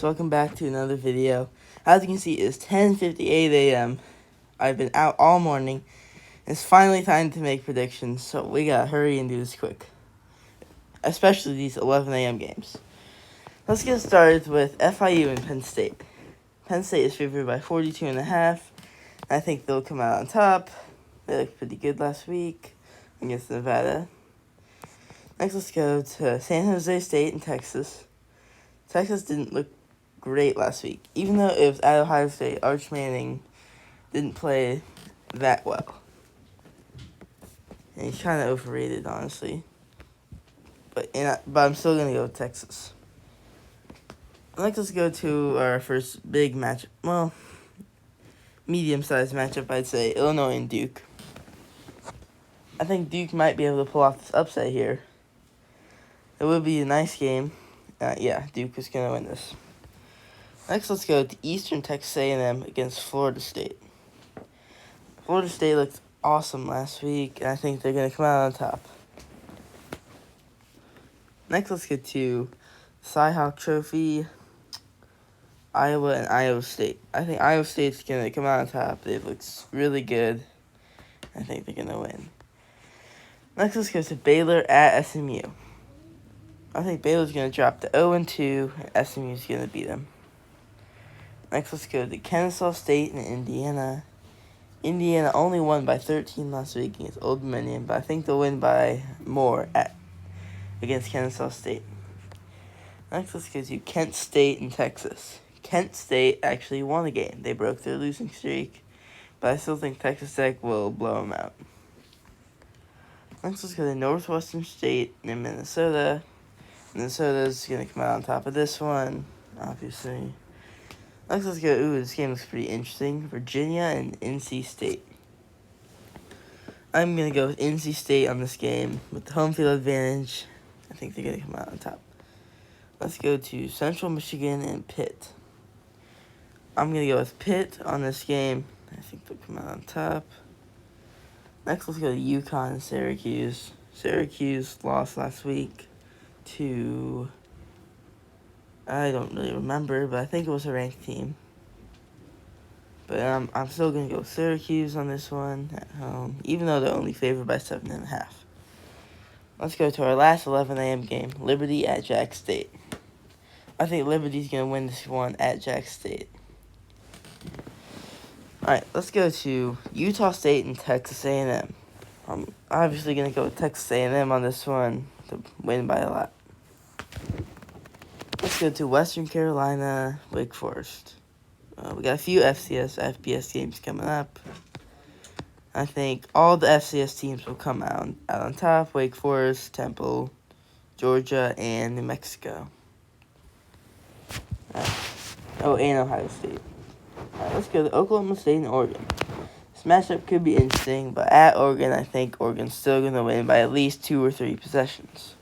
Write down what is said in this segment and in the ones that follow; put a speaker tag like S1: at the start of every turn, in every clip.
S1: Welcome back to another video. As you can see, it's 10:58 a.m. I've been out all morning. It's finally time to make predictions, so we gotta hurry and do this quick. Especially these 11 a.m. games. Let's get started with FIU and Penn State. Penn State is favored by 42.5. I think they'll come out on top. They looked pretty good last week against Nevada. Next, let's go to San Jose State and Texas. Texas didn't look great last week. Even though it was at Ohio State, Arch Manning didn't play that well. And he's kind of overrated, honestly. But I'm still going to go with Texas. Let's go to our first big matchup. Well, medium-sized matchup, I'd say. Illinois and Duke. I think Duke might be able to pull off this upset here. It would be a nice game. Duke is going to win this. Next, let's go to Eastern Texas A&M against Florida State. Florida State looked awesome last week, and I think they're going to come out on top. Next, let's get to Cy-Hawk Trophy, Iowa and Iowa State. I think Iowa State's going to come out on top. They look really good. I think they're going to win. Next, let's go to Baylor at SMU. I think Baylor's going to drop to 0-2, and SMU's going to beat them. Next, let's go to Kennesaw State and Indiana. Indiana only won by 13 last week against Old Dominion, but I think they'll win by more against Kennesaw State. Next, let's go to Kent State and Texas. Kent State actually won a game. They broke their losing streak, but I still think Texas Tech will blow them out. Next, let's go to Northwestern State and Minnesota. Minnesota's going to come out on top of this one, obviously. Next, let's go. This game looks pretty interesting. Virginia and NC State. I'm going to go with NC State on this game with the home field advantage. I think they're going to come out on top. Let's go to Central Michigan and Pitt. I'm going to go with Pitt on this game. I think they'll come out on top. Next, let's go to UConn and Syracuse. Syracuse lost last week to, I don't really remember, but I think it was a ranked team. But I'm still going to go with Syracuse on this one at home, even though they're only favored by 7.5. Let's go to our last 11 a.m. game, Liberty at Jack State. I think Liberty's going to win this one at Jack State. Alright, let's go to Utah State and Texas A&M. I'm obviously going to go with Texas A&M on this one to win by a lot. Let's go to Western Carolina, Wake Forest. We got a few FBS games coming up. I think all the FCS teams will come out on top. Wake Forest, Temple, Georgia, and New Mexico. And Ohio State. Alright, let's go to Oklahoma State and Oregon. This matchup could be interesting, but at Oregon, I think Oregon's still going to win by at least 2 or 3 possessions.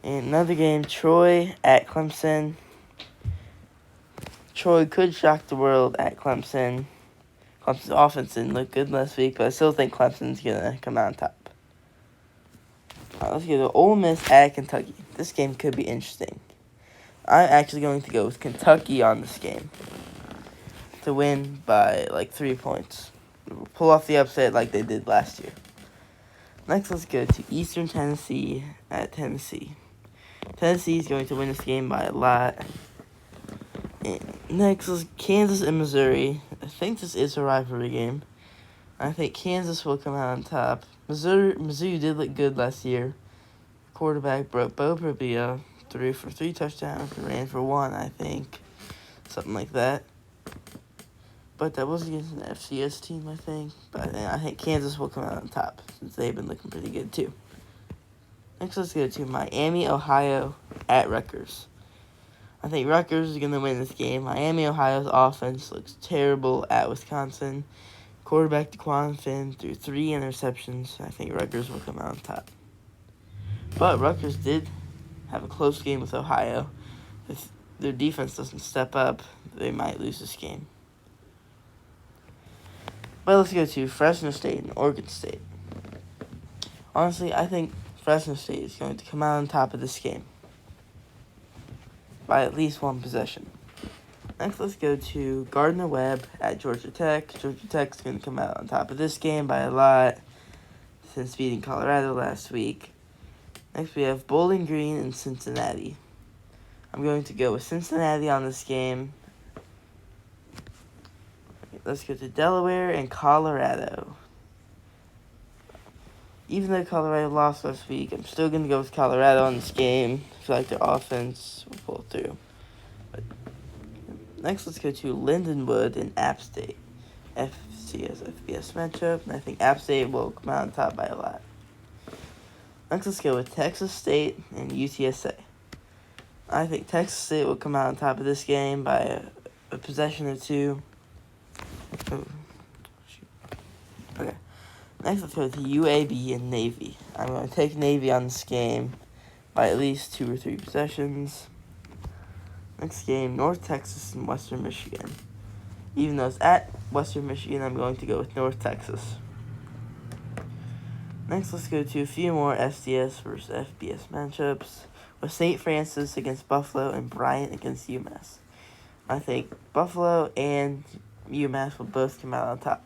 S1: And another game, Troy at Clemson. Troy could shock the world at Clemson. Clemson's offense didn't look good last week, but I still think Clemson's going to come out on top. Let's go to Ole Miss at Kentucky. This game could be interesting. I'm actually going to go with Kentucky on this game to win by like 3 points. We'll pull off the upset like they did last year. Next, let's go to Eastern Tennessee at Tennessee. Tennessee is going to win this game by a lot. And next is Kansas and Missouri. I think this is a rivalry game. I think Kansas will come out on top. Missouri did look good last year. Quarterback Bo Prabia threw for 3 touchdowns, ran for 1, I think. Something like that. But that was against an FCS team, I think. But I think Kansas will come out on top since they've been looking pretty good too. Next, let's go to Miami, Ohio at Rutgers. I think Rutgers is going to win this game. Miami, Ohio's offense looks terrible at Wisconsin. Quarterback DeQuan Finn threw 3 interceptions. I think Rutgers will come out on top. But Rutgers did have a close game with Ohio. If their defense doesn't step up, they might lose this game. But let's go to Fresno State and Oregon State. Honestly, I think Fresno State is going to come out on top of this game. by at least one possession. Next, let's go to Gardner-Webb at Georgia Tech. Georgia Tech's going to come out on top of this game by a lot since beating Colorado last week. Next, we have Bowling Green and Cincinnati. I'm going to go with Cincinnati on this game. Let's go to Delaware and Colorado. Even though Colorado lost last week, I'm still going to go with Colorado on this game. I feel like their offense will pull through. But next, let's go to Lindenwood and App State. FCS FBS matchup, and I think App State will come out on top by a lot. Next, let's go with Texas State and UTSA. I think Texas State will come out on top of this game by a possession or two. Oh, shoot. Okay. Next, let's go to UAB and Navy. I'm going to take Navy on this game by at least 2 or 3 possessions. Next game, North Texas and Western Michigan. Even though it's at Western Michigan, I'm going to go with North Texas. Next, let's go to a few more FCS versus FBS matchups with St. Francis against Buffalo and Bryant against UMass. I think Buffalo and UMass will both come out on top.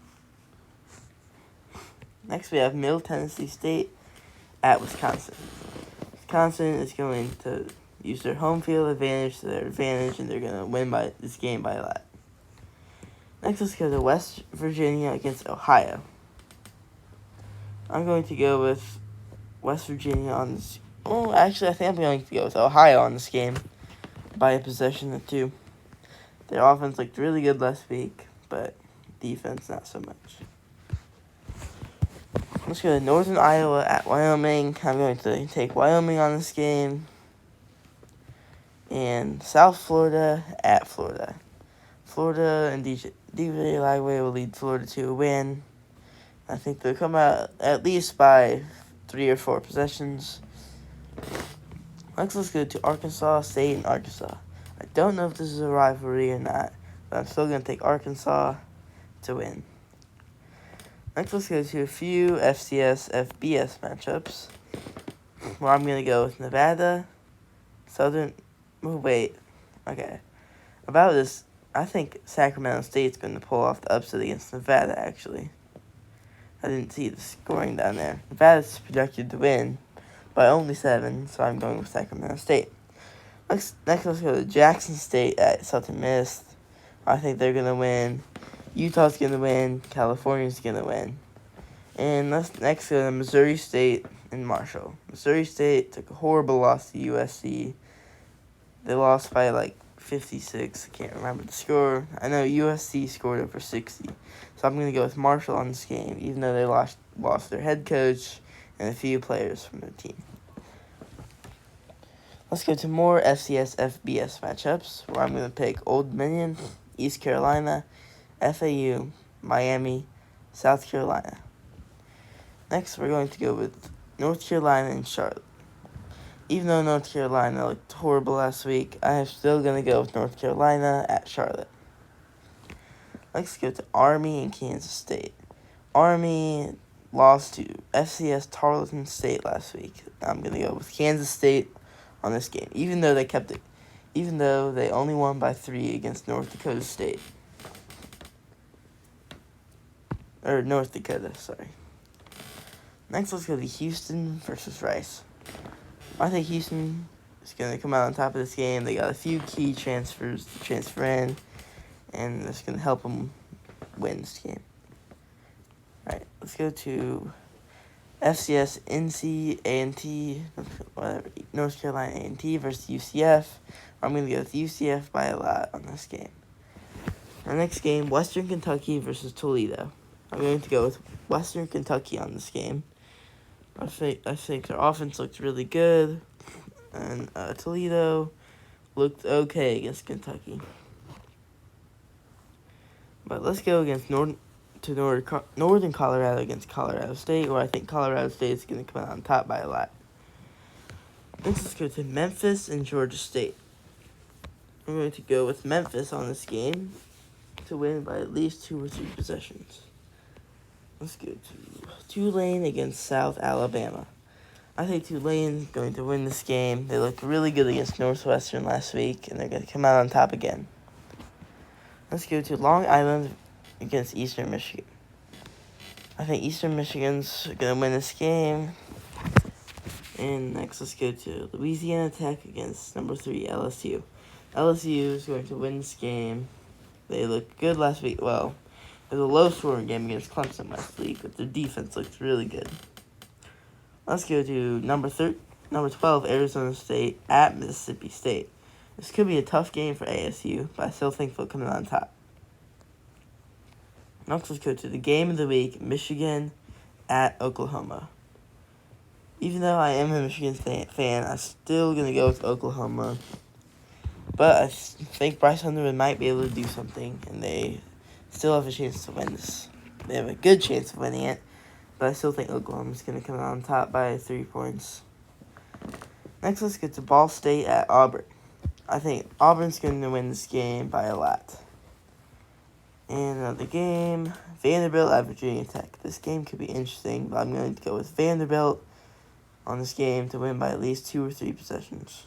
S1: Next, we have Middle Tennessee State at Wisconsin. Wisconsin is going to use their home field advantage to their advantage, and they're going to win by this game by a lot. Next, let's go to West Virginia against Ohio. I'm going to go with West Virginia on this. Oh, actually, I think I'm going to go with Ohio on this game by a possession or 2. Their offense looked really good last week, but defense not so much. Let's go to Northern Iowa at Wyoming. I'm going to take Wyoming on this game. And South Florida at Florida. Florida and DJ Lagway will lead Florida to a win. I think they'll come out at least by 3 or 4 possessions. Next, let's go to Arkansas State and Arkansas. I don't know if this is a rivalry or not, but I'm still going to take Arkansas to win. Next, let's go to a few FCS FBS matchups, where I'm going to go with Nevada, Southern... Oh, wait. Okay. About this, I think Sacramento State's going to pull off the upset against Nevada, actually. I didn't see the scoring down there. Nevada's projected to win by only 7, so I'm going with Sacramento State. Next, let's go to Jackson State at Southern Miss. I think they're going to win. Utah's going to win. California's going to win. And let's next go to Missouri State and Marshall. Missouri State took a horrible loss to USC. They lost by like 56. I can't remember the score. I know USC scored over 60. So I'm going to go with Marshall on this game, even though they lost their head coach and a few players from their team. Let's go to more FCS FBS matchups, where I'm going to pick Old Dominion, East Carolina, FAU, Miami, South Carolina. Next, we're going to go with North Carolina and Charlotte. Even though North Carolina looked horrible last week, I am still going to go with North Carolina at Charlotte. Let's go to Army and Kansas State. Army lost to FCS Tarleton State last week. I'm going to go with Kansas State on this game, even though they only won by 3 against North Dakota State. Or North Dakota, sorry. Next, let's go to Houston versus Rice. I think Houston is going to come out on top of this game. They got a few key transfers to transfer in, and that's going to help them win this game. All right, let's go to FCS NC A&T, whatever, North Carolina A&T versus UCF. I'm going to go with UCF by a lot on this game. Our next game, Western Kentucky versus Toledo. I'm going to go with Western Kentucky on this game. I think their offense looked really good, and Toledo looked okay against Kentucky. But let's go against Northern Colorado against Colorado State, where I think Colorado State is going to come out on top by a lot. Next, let's go to Memphis and Georgia State. I'm going to go with Memphis on this game to win by at least 2 or 3 possessions. Let's go to Tulane against South Alabama. I think Tulane's going to win this game. They looked really good against Northwestern last week, and they're going to come out on top again. Let's go to Long Island against Eastern Michigan. I think Eastern Michigan's going to win this game. And next, let's go to Louisiana Tech against number 3 LSU. LSU is going to win this game. They looked good last week. Well, it was a low-scoring game against Clemson last week, but their defense looked really good. Let's go to number 12, Arizona State at Mississippi State. This could be a tough game for ASU, but I still think they'll come out on top. Next, let's go to the game of the week, Michigan at Oklahoma. Even though I am a Michigan fan, I'm still going to go with Oklahoma. But I think Bryce Underwood might be able to do something, and they still have a chance to win this. They have a good chance of winning it, but I still think Oklahoma's going to come out on top by 3 points. Next, let's get to Ball State at Auburn. I think Auburn's going to win this game by a lot. And another game, Vanderbilt at Virginia Tech. This game could be interesting, but I'm going to go with Vanderbilt on this game to win by at least 2 or 3 possessions.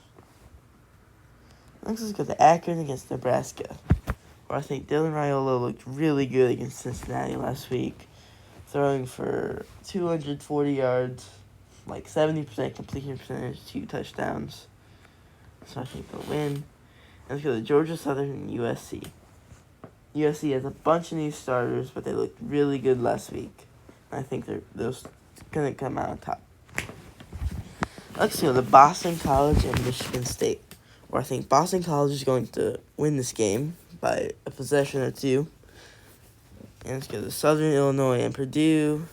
S1: Next, let's go to Akron against Nebraska, where I think Dylan Raiola looked really good against Cincinnati last week, throwing for 240 yards, like 70% completion percentage, 2 touchdowns. So I think they'll win. And let's go to Georgia Southern and USC. USC has a bunch of new starters, but they looked really good last week. I think they're going to come out on top. Let's go to Boston College and Michigan State, where I think Boston College is going to win this game by a possession or 2. And let's go to Southern Illinois and Purdue,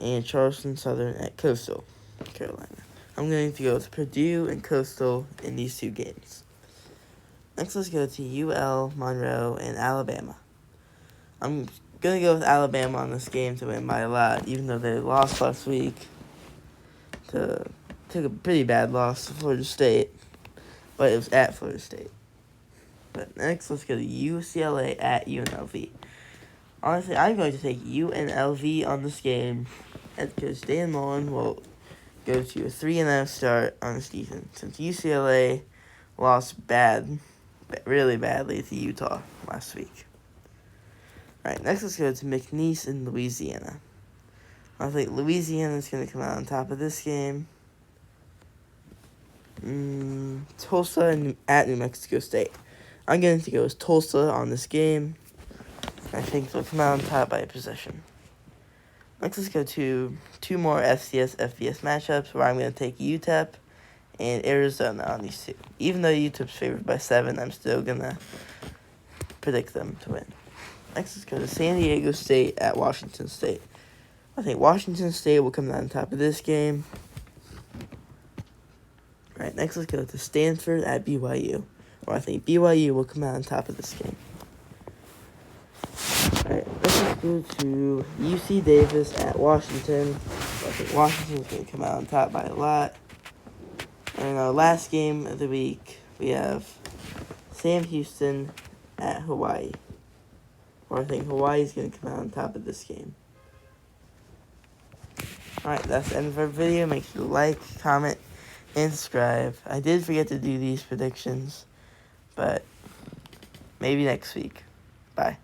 S1: and Charleston Southern at Coastal Carolina. I'm going to go with Purdue and Coastal in these 2 games. Next, let's go to UL, Monroe, and Alabama. I'm going to go with Alabama on this game to win by a lot, even though they lost last week. Took a pretty bad loss to Florida State, but it was at Florida State. But next, let's go to UCLA at UNLV. Honestly, I'm going to take UNLV on this game, because Dan Mullen will go to a 3-0 start on the season, since UCLA lost really badly to Utah last week. Alright, next let's go to McNeese in Louisiana. I think Louisiana is going to come out on top of this game. Tulsa at New Mexico State. I'm going to go with Tulsa on this game. I think they'll come out on top by a possession. Next, let's go to 2 more FCS-FBS matchups, where I'm going to take UTEP and Arizona on these 2. Even though UTEP's favored by 7, I'm still going to predict them to win. Next, let's go to San Diego State at Washington State. I think Washington State will come out on top of this game. Alright, next let's go to Stanford at BYU, where I think BYU will come out on top of this game. Alright, let's just go to UC Davis at Washington. I think Washington's going to come out on top by a lot. And our last game of the week, we have Sam Houston at Hawaii, where I think Hawaii's going to come out on top of this game. Alright, that's the end of our video. Make sure to like, comment, and subscribe. I did forget to do these predictions, but maybe next week. Bye.